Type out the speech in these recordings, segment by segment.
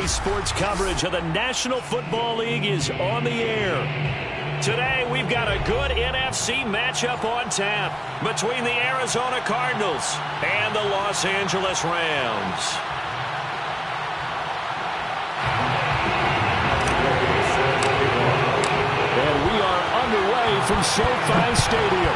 Sports coverage of the National Football League is on the air. Today, we've got a good NFC matchup on tap between the Arizona Cardinals and the Los Angeles Rams. And we are underway from SoFi Stadium.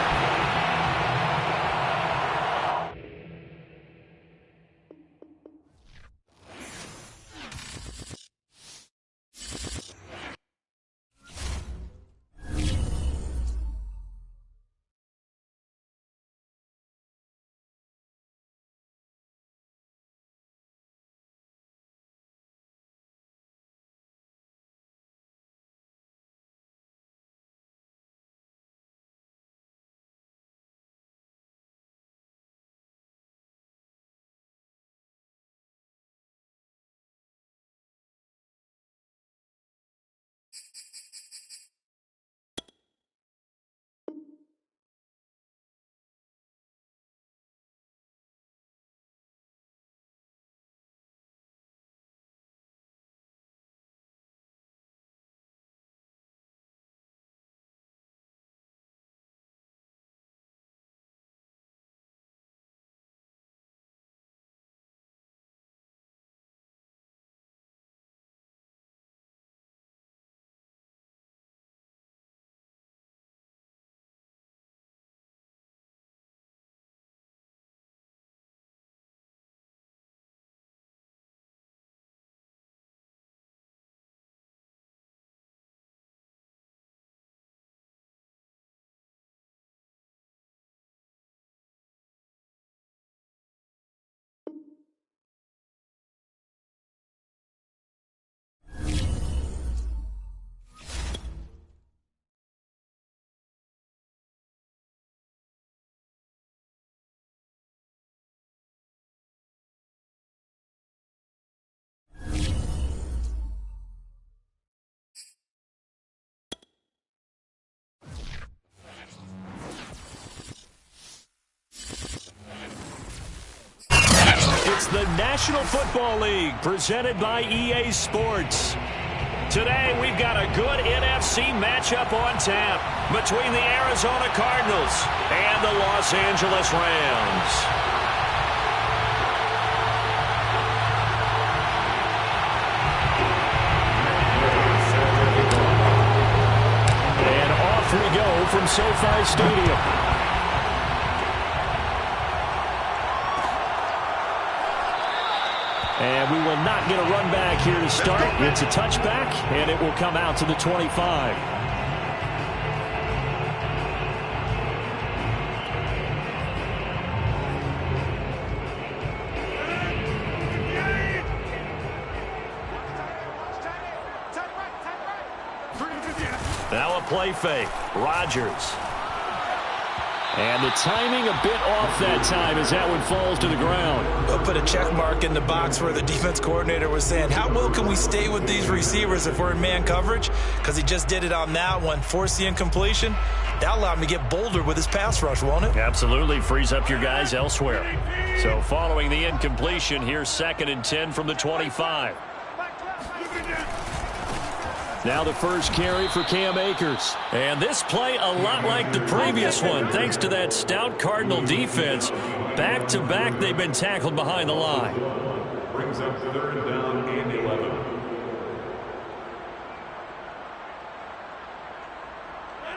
It's the National Football League presented by EA Sports. Today, we've got a good NFC matchup on tap between the Arizona Cardinals and the Los Angeles Rams. And off we go from SoFi Stadium. And we will not get a run back here to start. It's a touchback, and it will come out to the 25. Now a play fake. Rodgers. And the timing a bit off that time as that one falls to the ground. We'll put a check mark in the box where the defense coordinator was saying, how well can we stay with these receivers if we're in man coverage? Because he just did it on that one, forced the incompletion. That allowed him to get bolder with his pass rush, won't it? Absolutely. Frees up your guys elsewhere. So following the incompletion, here's 2nd and 10 from the 25. Now the first carry for Cam Akers. And this play a lot like the previous one, thanks to that stout Cardinal defense. Back-to-back, they've been tackled behind the line. Brings up 3rd down and 11.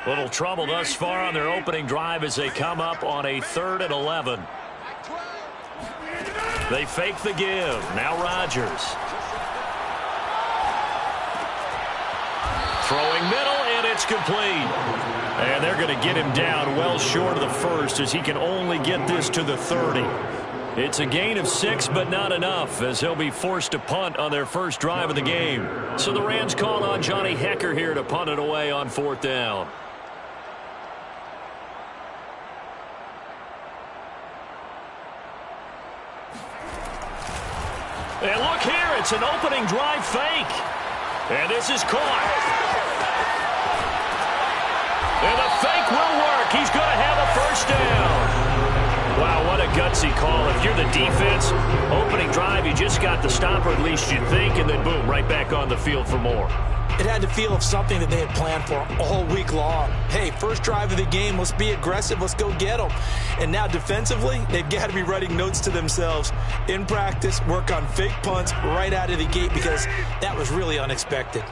Little trouble thus far on their opening drive as they come up on a 3rd and 11. They fake the give. Now Rodgers. Throwing middle, and it's complete. And they're going to get him down well short of the first as he can only get this to the 30. It's a gain of 6, but not enough as they'll be forced to punt on their first drive of the game. So the Rams call on Johnny Hecker here to punt it away on 4th down. And look here, it's an opening drive fake. And this is caught. And the fake will work. He's going to have a first down. Wow, what a gutsy call. If you're the defense, opening drive, you just got the stop, or at least you'd think, and then boom, right back on the field for more. It had the feel of something that they had planned for all week long. Hey, first drive of the game, let's be aggressive, let's go get them. And now defensively, they've got to be writing notes to themselves. In practice, work on fake punts right out of the gate because that was really unexpected.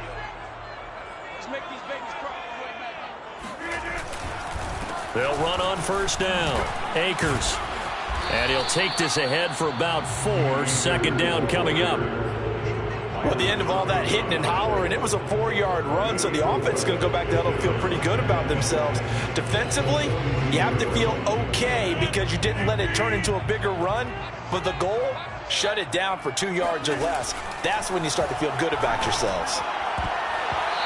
They'll run on first down. Akers. And he'll take this ahead for about 4. Second down coming up. At the end of all that hitting and hollering, it was a 4-yard run, so the offense is going to go back to huddle and feel pretty good about themselves. Defensively, you have to feel okay because you didn't let it turn into a bigger run, but the goal, shut it down for 2 yards or less. That's when you start to feel good about yourselves.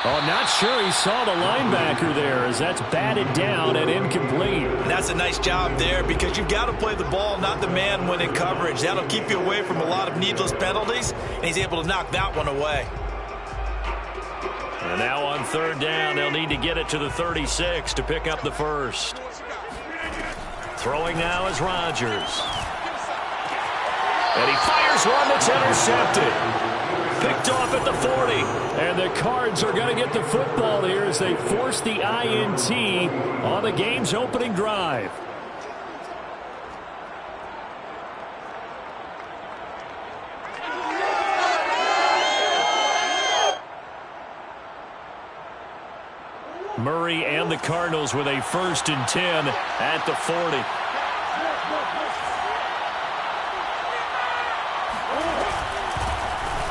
Oh, not sure he saw the linebacker there as that's batted down and incomplete. And that's a nice job there because you've got to play the ball, not the man when in coverage. That'll keep you away from a lot of needless penalties, and he's able to knock that one away. And now on third down, they'll need to get it to the 36 to pick up the first. Throwing now is Rodgers. And he fires one that's intercepted. Picked off at the 40. And the Cards are going to get the football here as they force the INT on the game's opening drive. Murray and the Cardinals with a 1st and 10 at the 40.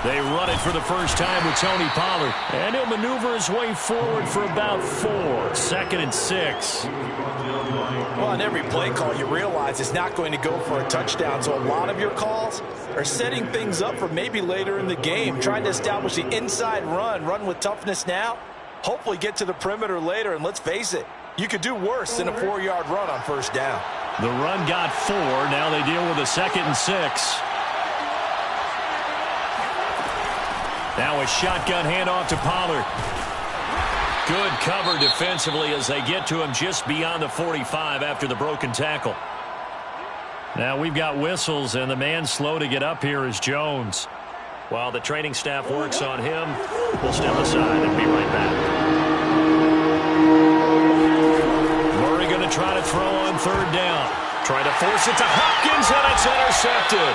They run it for the first time with Tony Pollard. And he'll maneuver his way forward for about 4. 2nd and 6. Well, on every play call, you realize it's not going to go for a touchdown. So a lot of your calls are setting things up for maybe later in the game, trying to establish the inside run with toughness now, hopefully get to the perimeter later. And let's face it, you could do worse than a 4-yard run on first down. The run got 4. Now they deal with a 2nd and 6. Now a shotgun handoff to Pollard. Good cover defensively as they get to him just beyond the 45 after the broken tackle. Now we've got whistles, and the man slow to get up here is Jones. While the training staff works on him, we'll step aside and be right back. Murray going to try to throw on third down. Try to force it to Hopkins, and it's intercepted.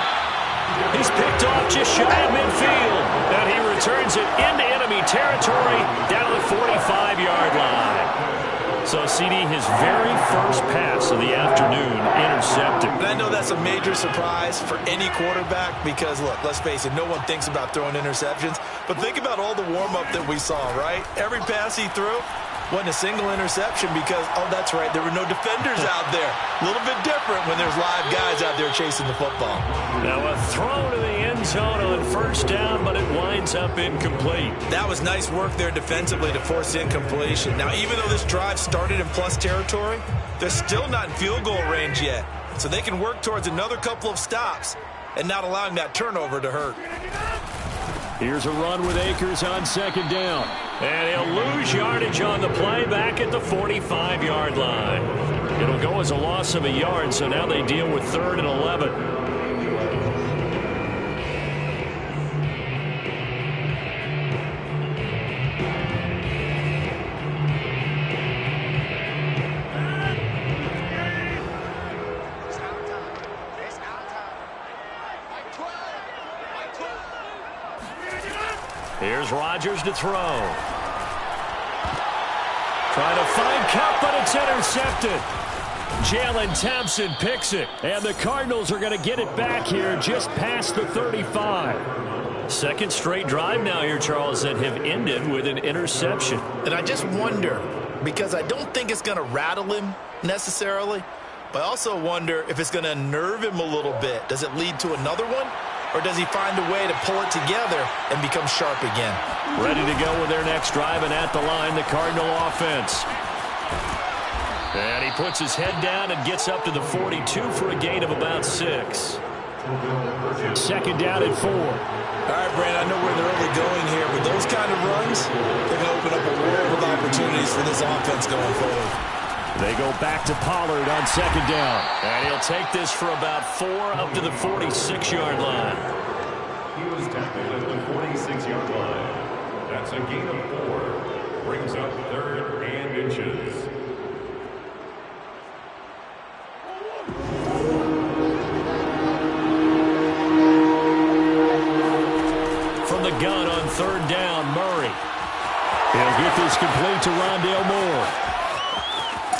He's picked off just shy of midfield, and he returns it into enemy territory down to the 45-yard line. So, CD, his very first pass of the afternoon intercepted. And I know that's a major surprise for any quarterback because, look, let's face it, no one thinks about throwing interceptions. But think about all the warm-up that we saw, right? Every pass he threw wasn't a single interception because, oh, that's right, there were no defenders out there. A little bit different when there's live guys out there chasing the football. Now a throw to the end zone on first down, but it winds up incomplete. That was nice work there defensively to force incompletion. Now, even though this drive started in plus territory, they're still not in field goal range yet. So they can work towards another couple of stops and not allowing that turnover to hurt. Here's a run with Akers on second down. And he'll lose yardage on the play back at the 45-yard line. It'll go as a loss of a yard, so now they deal with 3rd and 11. Here's Rodgers to throw. Trying to find Cup, but it's intercepted. Jalen Thompson picks it, and the Cardinals are going to get it back here just past the 35. Second straight drive now here, Charles, that have ended with an interception. And I just wonder, because I don't think it's going to rattle him necessarily, but I also wonder if it's going to unnerve him a little bit. Does it lead to another one? Or does he find a way to pull it together and become sharp again? Ready to go with their next drive, and at the line, the Cardinal offense. And he puts his head down and gets up to the 42 for a gain of about 6. Second down at 4. All right, Brand, I know where they're really going here, but those kind of runs, they're going to open up a world of opportunities for this offense going forward. They go back to Pollard on second down. And he'll take this for about 4 up to the 46-yard line. He was tackled at the 46-yard line. That's a gain of 4. Brings up 3rd and inches. From the gun on 3rd down, Murray. He'll get this complete to Rondale Moore.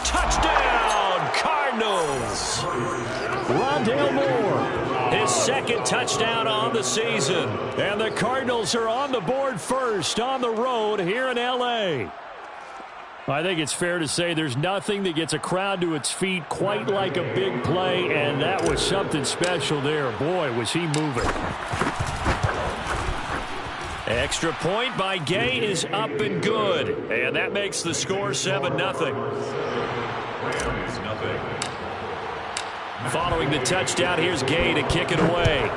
Touchdown, Cardinals! Rondale Moore, his 2nd touchdown on the season. And the Cardinals are on the board first on the road here in L.A. I think it's fair to say there's nothing that gets a crowd to its feet quite like a big play, and that was something special there. Boy, was he moving. Extra point by Gay is up and good. And that makes the score 7-0. Following the touchdown, here's Gay to kick it away.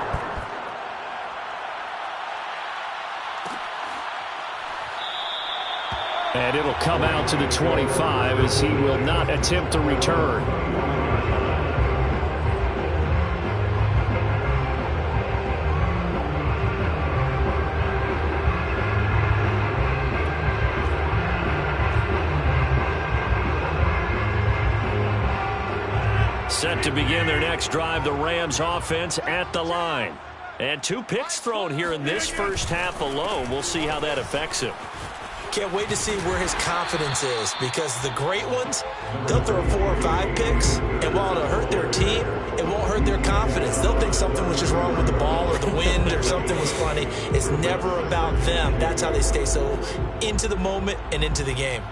And it'll come out to the 25 as he will not attempt to return. Set to begin their next drive, the Rams offense at the line. And 2 picks thrown here in this first half alone. We'll see how that affects him. Can't wait to see where his confidence is, because the great ones, they'll throw 4 or 5 picks, and while it'll hurt their team, it won't hurt their confidence. They'll think something was just wrong with the ball or the wind or something was funny. It's never about them. That's how they stay so into the moment and into the game.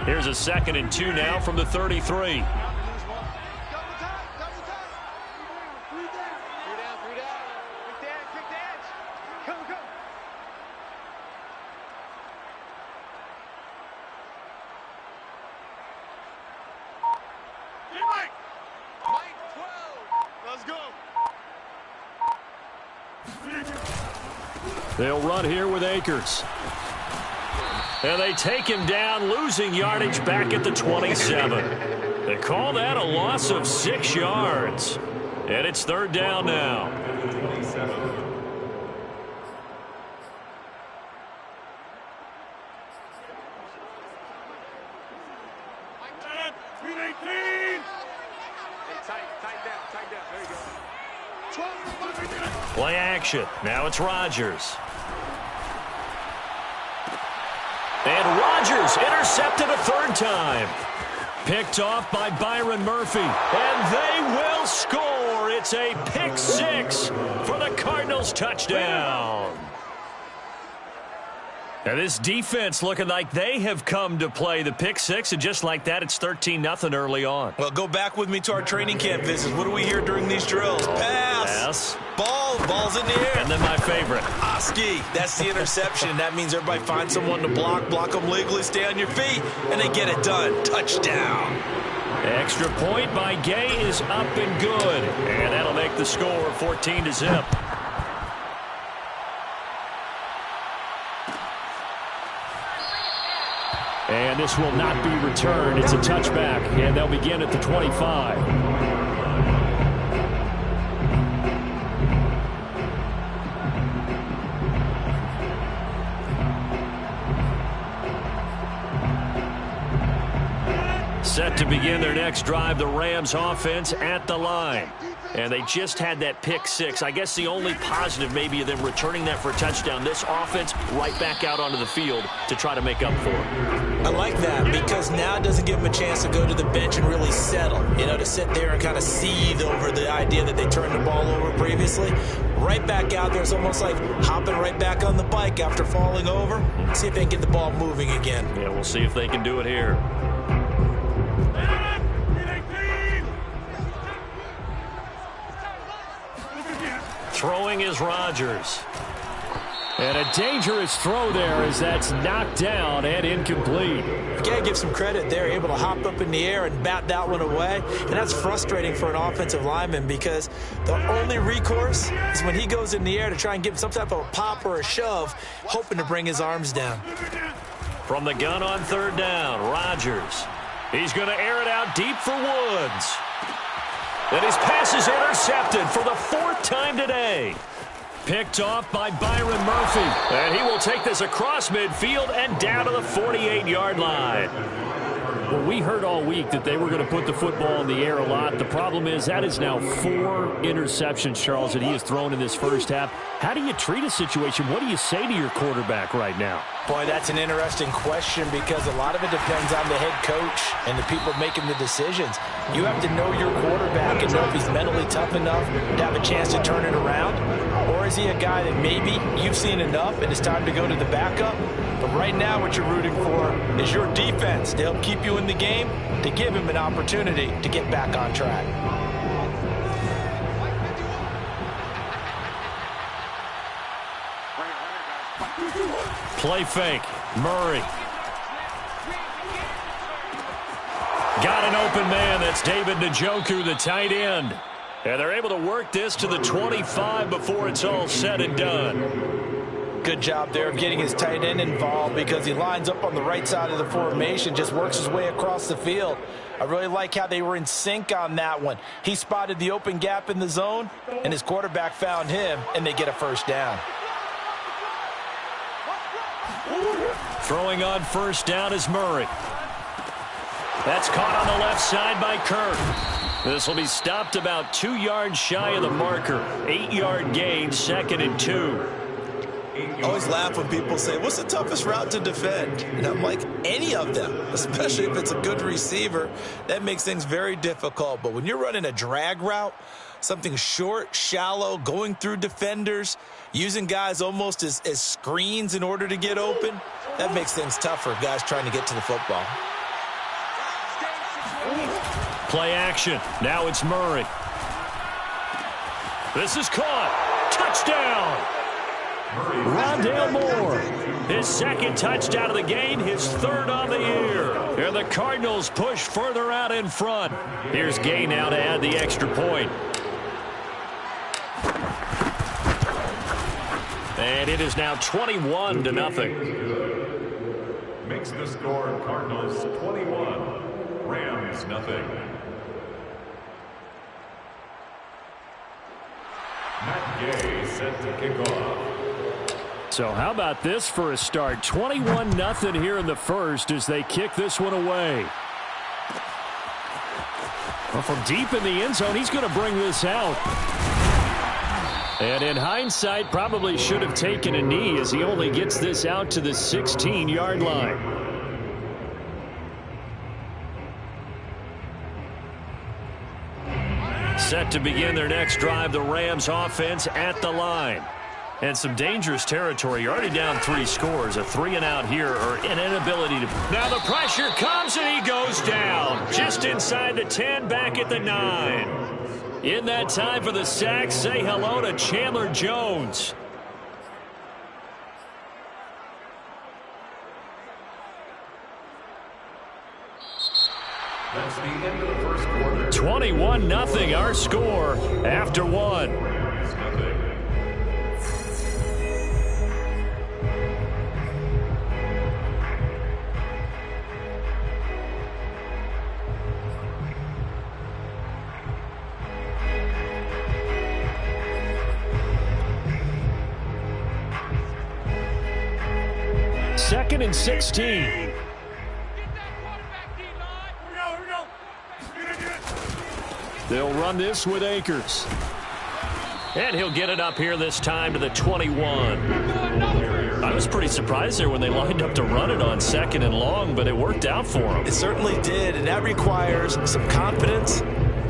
Here's a 2nd and 2 now from the 33. They'll run here with Akers. And they take him down, losing yardage back at the 27. They call that a loss of 6 yards. And it's 3rd down now. Play action. Now it's Rodgers. And Rodgers intercepted a 3rd time. Picked off by Byron Murphy. And they will score. It's a pick 6 for the Cardinals touchdown. And this defense looking like they have come to play the pick 6, and just like that, it's 13-0 early on. Well, go back with me to our training camp visits. What do we hear during these drills? Pass. Ball's in the air. And then my favorite. Oski, that's the interception. That means everybody finds someone to block them legally, stay on your feet, and they get it done. Touchdown. Extra point by Gay is up and good. And that'll make the score 14-0. And this will not be returned. It's a touchback, and they'll begin at the 25. Set to begin their next drive, the Rams offense at the line. And they just had that pick 6. I guess the only positive maybe of them returning that for a touchdown. This offense right back out onto the field to try to make up for it. I like that, because now it doesn't give them a chance to go to the bench and really settle. You know, to sit there and kind of seethe over the idea that they turned the ball over previously. Right back out there. It's almost like hopping right back on the bike after falling over. See if they can get the ball moving again. Yeah, we'll see if they can do it here. Throwing is Rodgers. And a dangerous throw there as that's knocked down and incomplete. You got to give some credit there, able to hop up in the air and bat that one away. And that's frustrating for an offensive lineman because the only recourse is when he goes in the air to try and give some type of a pop or a shove, hoping to bring his arms down. From the gun on third down, Rodgers. He's going to air it out deep for Woods. And his pass is intercepted for the 4th time today. Picked off by Byron Murphy. And he will take this across midfield and down to the 48-yard line. Well, we heard all week that they were going to put the football in the air a lot. The problem is that is now 4 interceptions, Charles, that he has thrown in this first half. How do you treat a situation? What do you say to your quarterback right now? Boy, that's an interesting question because a lot of it depends on the head coach and the people making the decisions. You have to know your quarterback and know if he's mentally tough enough to have a chance to turn it around. Or is he a guy that maybe you've seen enough and it's time to go to the backup? But right now what you're rooting for is your defense to help keep you in the game, to give him an opportunity to get back on track. Play fake. Murray. Got an open man. That's David Njoku, the tight end. And they're able to work this to the 25 before it's all said and done. Good job there of getting his tight end involved because he lines up on the right side of the formation, just works his way across the field. I really like how they were in sync on that one. He spotted the open gap in the zone, and his quarterback found him, and they get a first down. Throwing on first down is Murray. That's caught on the left side by Kirk. This will be stopped about 2 yards shy of the marker. 8-yard gain, 2nd and 2. I always laugh when people say, what's the toughest route to defend? And I'm like, any of them, especially if it's a good receiver. That makes things very difficult. But when you're running a drag route, something short, shallow, going through defenders, using guys almost as screens in order to get open, that makes things tough for guys trying to get to the football. Play action. Now it's Murray. This is caught. Touchdown. Rondale Moore. His 2nd touchdown of the game, his 3rd on the year. And the Cardinals push further out in front. Here's Gay now to add the extra point. And it is now 21-0. Makes the score Cardinals 21, Rams nothing. Matt Gay set to kick off. So how about this for a start? 21-0 here in the first as they kick this one away. Well, from deep in the end zone, he's going to bring this out. And in hindsight, probably should have taken a knee as he only gets this out to the 16-yard line. Set to begin their next drive, the Rams offense at the line. And some dangerous territory. You're already down 3 scores. A 3-and-out here or an inability to... Now the pressure comes and he goes down. Just inside the 10, back at the 9. In that time for the sack, say hello to Chandler Jones. That's the end of the first quarter. 21-0 our score after 1. Nothing. Second and 16. They'll run this with Akers. And he'll get it up here this time to the 21. I was pretty surprised there when they lined up to run it on 2nd and long, but it worked out for them. It certainly did, and that requires some confidence,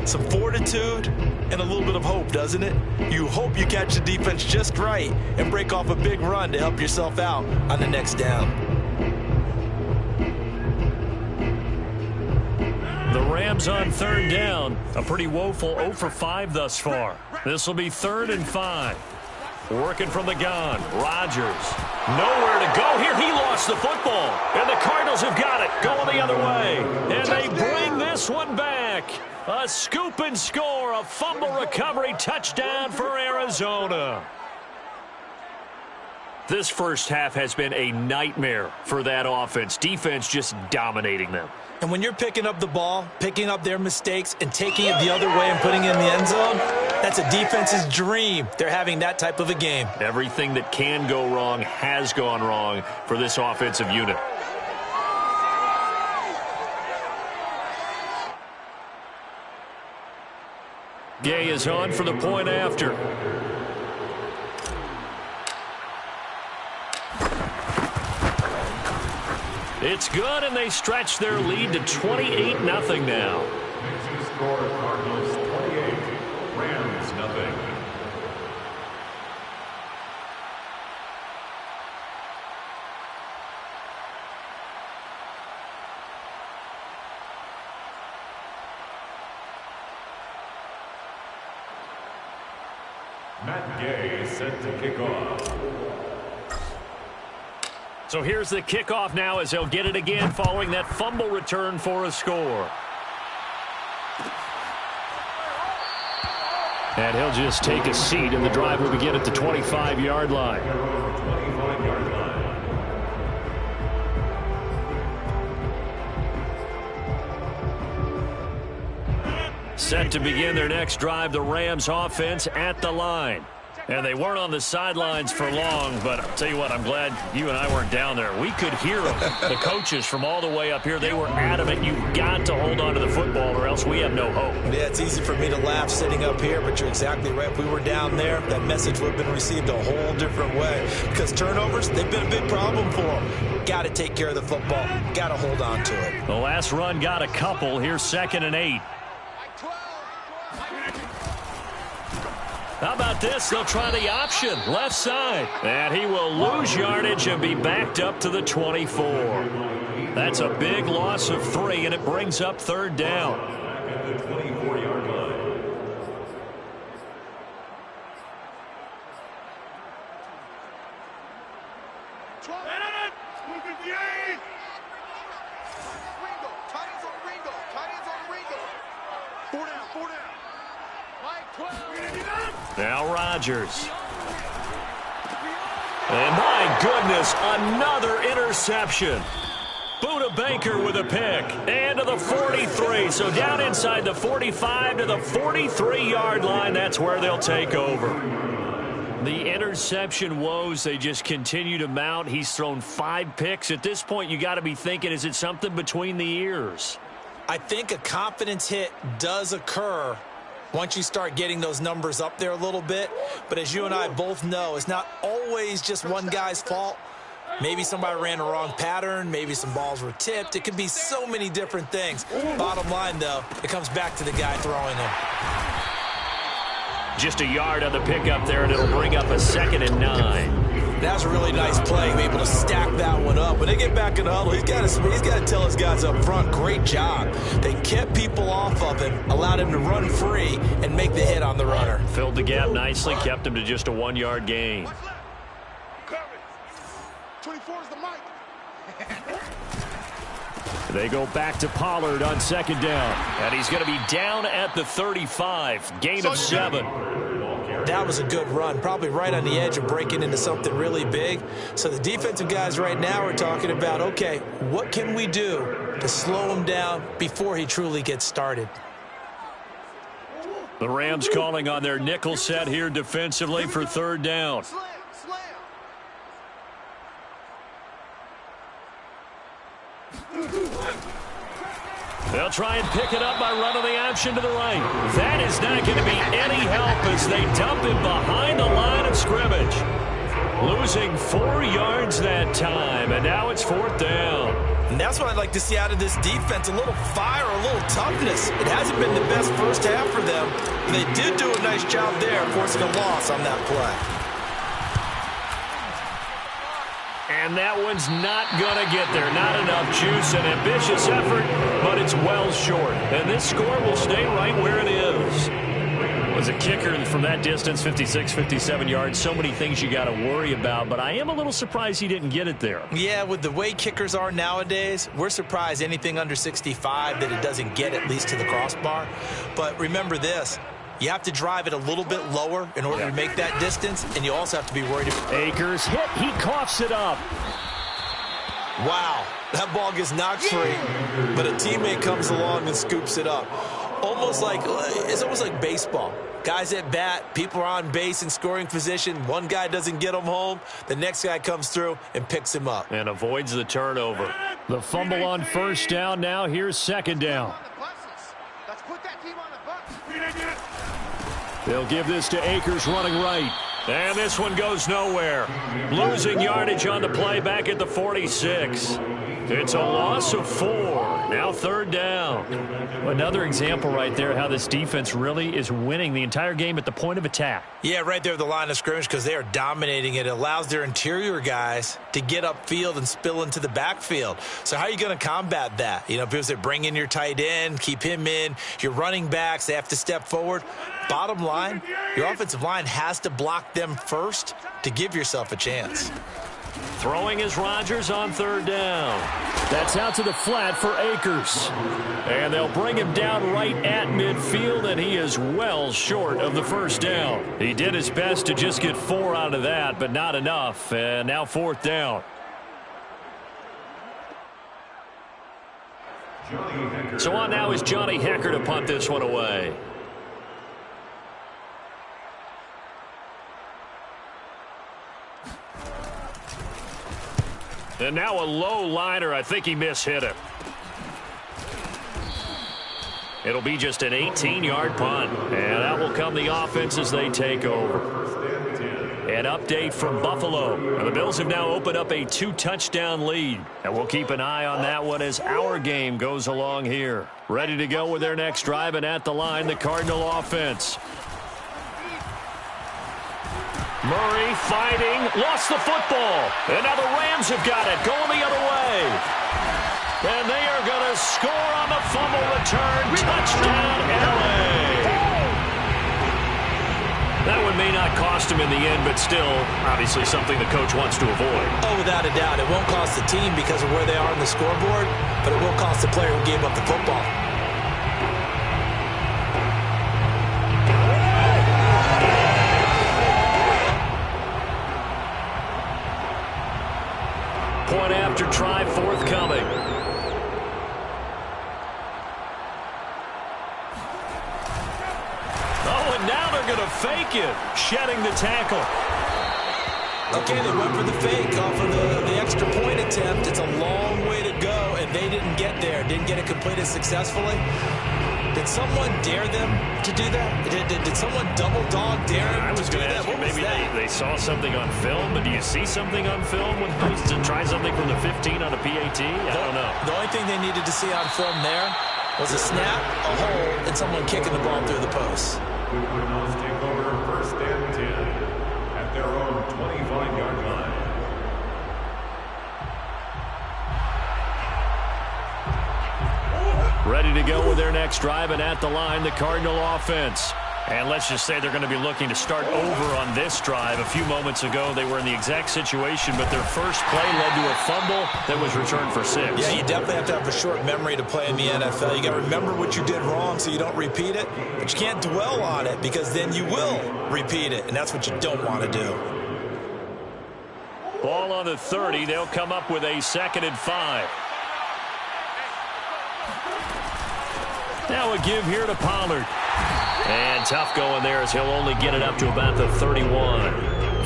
some fortitude, and a little bit of hope, doesn't it? You hope you catch the defense just right and break off a big run to help yourself out on the next down. The Rams on 3rd down. A pretty woeful 0 for 5 thus far. This will be 3rd and 5. Working from the gun. Rodgers. Nowhere to go here. He lost the football. And the Cardinals have got it. Going the other way. And they bring this one back. A scoop and score. A fumble recovery touchdown for Arizona. This first half has been a nightmare for that offense. Defense just dominating them. And when you're picking up the ball, picking up their mistakes, and taking it the other way and putting it in the end zone, that's a defense's dream. They're having that type of a game. Everything that can go wrong has gone wrong for this offensive unit. Gay is on for the point after. It's good, and they stretch their lead to 28-0 now. Next score, Cardinals 28, Rams 0. Matt Gay is set to kick off. So here's the kickoff now as they'll get it again following that fumble return for a score. And he'll just take a seat, and the drive will begin at the 25-yard line. 25-yard line. Set to begin their next drive, the Rams offense at the line. And they weren't on the sidelines for long, but I'll tell you what, I'm glad you and I weren't down there. We could hear them, the coaches from all the way up here. They were adamant, you've got to hold on to the football or else we have no hope. Yeah, it's easy for me to laugh sitting up here, but you're exactly right. If we were down there, that message would have been received a whole different way. Because turnovers, they've been a big problem for them. Got to take care of the football. Got to hold on to it. The last run got a couple. Here's 2nd and 8. How about this? They'll try the option, left side. And he will lose yardage and be backed up to the 24. That's a big loss of 3, and it brings up 3rd down. At the 24-yard line. Now Rodgers. And my goodness, another interception. Buda Baker with a pick. And to the 43. So down inside the 45 to the 43-yard line. That's where they'll take over. The interception woes, they just continue to mount. He's thrown 5 picks. At this point, you got to be thinking, is it something between the ears? I think a confidence hit does occur once you start getting those numbers up there a little bit. But as you and I both know, it's not always just one guy's fault. Maybe somebody ran a wrong pattern. Maybe some balls were tipped. It could be so many different things. Bottom line, though, it comes back to the guy throwing them. Just a yard on the pickup there, and it'll bring up a 2nd and 9. That was a really nice play, able to stack that one up. When they get back in the huddle, he's got to tell his guys up front, great job. They kept people off of him, allowed him to run free, and make the hit on the runner. Filled the gap nicely, kept him to just a 1-yard gain. 24 is the mic. They go back to Pollard on 2nd down. And he's going to be down at the 35. Gain of 7. That was a good run, probably right on the edge of breaking into something really big. So the defensive guys right now are talking about, okay, what can we do to slow him down before he truly gets started? The Rams calling on their nickel set here defensively for 3rd down. They'll try and pick it up by running the option to the right. That is not going to be any help as they dump him behind the line of scrimmage. Losing 4 yards that time, and now it's 4th down. And that's what I'd like to see out of this defense, a little fire, a little toughness. It hasn't been the best first half for them. They did do a nice job there, forcing a loss on that play. And that one's not going to get there. Not enough juice, an ambitious effort, but it's well short. And this score will stay right where it is. as a kicker from that distance, 56, 57 yards, so many things you got to worry about, but I am a little surprised he didn't get it there. Yeah, with the way kickers are nowadays, we're surprised anything under 65 that it doesn't get at least to the crossbar. But remember this. You have to drive it a little bit lower in order to make that distance, and you also have to be worried about Akers hit. He coughs it up. Wow, that ball gets knocked free, but a teammate comes along and scoops it up. It's almost like baseball. Guys at bat, people are on base in scoring position. One guy doesn't get him home. The next guy comes through and picks him up. And avoids the turnover. The fumble on first down now. Here's second down. Let's put that team on the bus. They'll give this to Akers running right. And this one goes nowhere. Losing yardage on the play back at the 46. It's a loss of 4. Now third down. Another example right there how this defense really is winning the entire game at the point of attack. Yeah, right there at the line of scrimmage because they are dominating it. It allows their interior guys to get upfield and spill into the backfield. So how are you going to combat that? You know, people say bring in your tight end, keep him in. Your running backs, they have to step forward. Bottom line, your offensive line has to block them first to give yourself a chance. Throwing is Rodgers on third down. That's out to the flat for Akers. And they'll bring him down right at midfield, and he is well short of the first down. He did his best to just get 4 out of that, but not enough. And now fourth down. So on now is Johnny Hecker to punt this one away. And now a low liner. I think he mishit it. It'll be just an 18-yard punt. And that will come the offense as they take over. An update from Buffalo. And the Bills have now opened up a 2-touchdown lead. And we'll keep an eye on that one as our game goes along here. Ready to go with their next drive, and at the line, the Cardinal offense. Murray fighting, lost the football. And now the Rams have got it, going the other way. And they are going to score on the fumble return. Touchdown, LA. That one may not cost him in the end, but still, obviously something the coach wants to avoid. Oh, without a doubt. It won't cost the team because of where they are on the scoreboard, but it will cost the player who gave up the football. Point after try forthcoming. Oh, and now they're going to fake it, shedding the tackle. Okay, they went for the fake off of the extra point attempt. It's a long way to go, and they didn't get there. Didn't get it completed successfully. Did someone dare them to do that? Did someone double dog dare them to do that? What was maybe that? they saw something on film, but do you see something on film when they to try something from the 15 on a PAT? I don't know. The only thing they needed to see on film there was a snap, a hole, and someone kicking the ball through the post. The Cardinals take over first and 10 at their own 25-yard line. Ready to go with their next drive, and at the line, the Cardinal offense. And let's just say they're going to be looking to start over on this drive. A few moments ago, they were in the exact situation, but their first play led to a fumble that was returned for 6. Yeah, you definitely have to have a short memory to play in the NFL. You got to remember what you did wrong so you don't repeat it, but you can't dwell on it because then you will repeat it, and that's what you don't want to do. Ball on the 30. They'll come up with a 2nd and 5. Now a give here to Pollard. And tough going there as he'll only get it up to about the 31.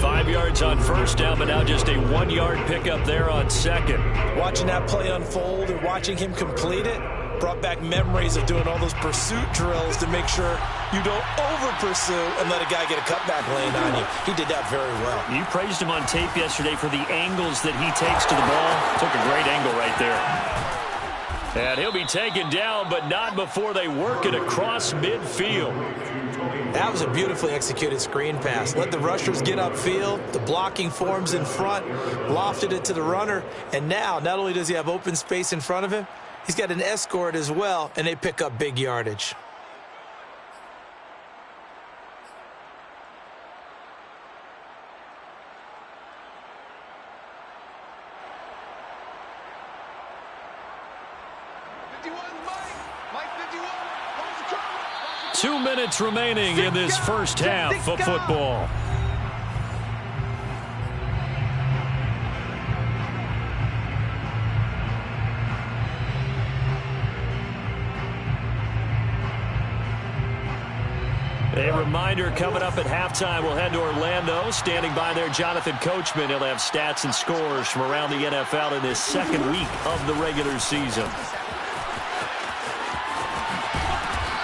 5 yards on first down, but now just a 1-yard pickup there on second. Watching that play unfold and watching him complete it brought back memories of doing all those pursuit drills to make sure you don't over-pursue and let a guy get a cutback lane on you. He did that very well. You praised him on tape yesterday for the angles that he takes to the ball. Took a great angle right there. And he'll be taken down, but not before they work it across midfield. That was a beautifully executed screen pass. Let the rushers get upfield. The blocking forms in front. Lofted it to the runner. And now, not only does he have open space in front of him, he's got an escort as well, and they pick up big yardage. 2 minutes remaining in this first half of football. A reminder, coming up at halftime, we'll head to Orlando. Standing by there, Jonathan Coachman. He'll have stats and scores from around the NFL in this second week of the regular season.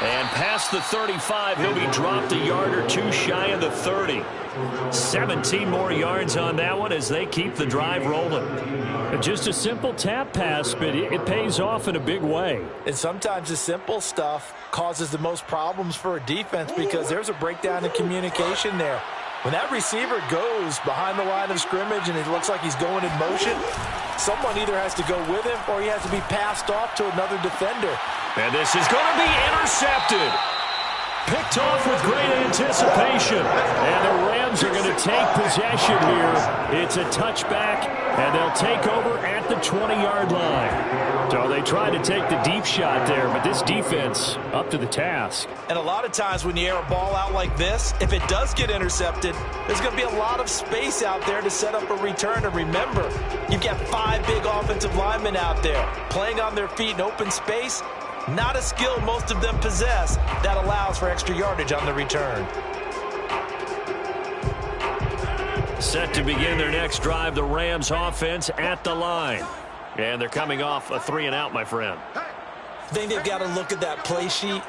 And past the 35, he'll be dropped a yard or two shy of the 30. 17 more yards on that one as they keep the drive rolling. Just a simple tap pass, but it pays off in a big way. And sometimes the simple stuff causes the most problems for a defense because there's a breakdown in communication there. When that receiver goes behind the line of scrimmage and it looks like he's going in motion, someone either has to go with him or he has to be passed off to another defender. And this is going to be intercepted. Picked off with great anticipation. And the Rams are going to take possession here. It's a touchback, and they'll take over at the 20-yard line. So they tried to take the deep shot there, but this defense up to the task. And a lot of times when you air a ball out like this, if it does get intercepted, there's going to be a lot of space out there to set up a return. And remember, you've got 5 big offensive linemen out there playing on their feet in open space. Not a skill most of them possess that allows for extra yardage on the return. Set to begin their next drive, the Rams offense at the line. And they're coming off a 3-and-out, my friend. I think they've got to look at that play sheet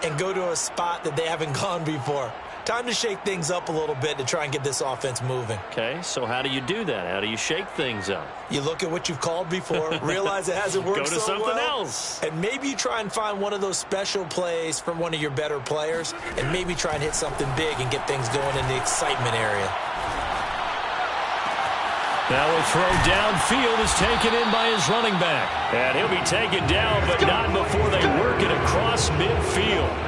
and go to a spot that they haven't gone before. Time to shake things up a little bit to try and get this offense moving. Okay, so how do you do that? How do you shake things up? You look at what you've called before, realize it hasn't worked Go to so something well, else. and maybe you try and find one of those special plays from one of your better players, and maybe try and hit something big and get things going in the excitement area. Now a throw downfield is taken in by his running back. And he'll be taken down, but not before they work it across midfield.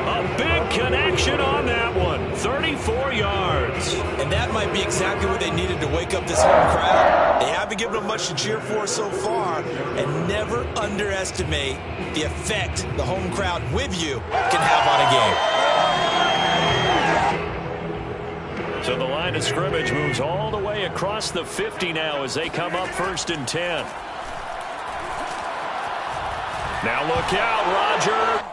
A big connection on that one. 34 yards. And that might be exactly what they needed to wake up this home crowd. They haven't given them much to cheer for so far. And never underestimate the effect the home crowd with you can have on a game. So the line of scrimmage moves all the way across the 50 now as they come up 1st and 10. Now look out, Roger.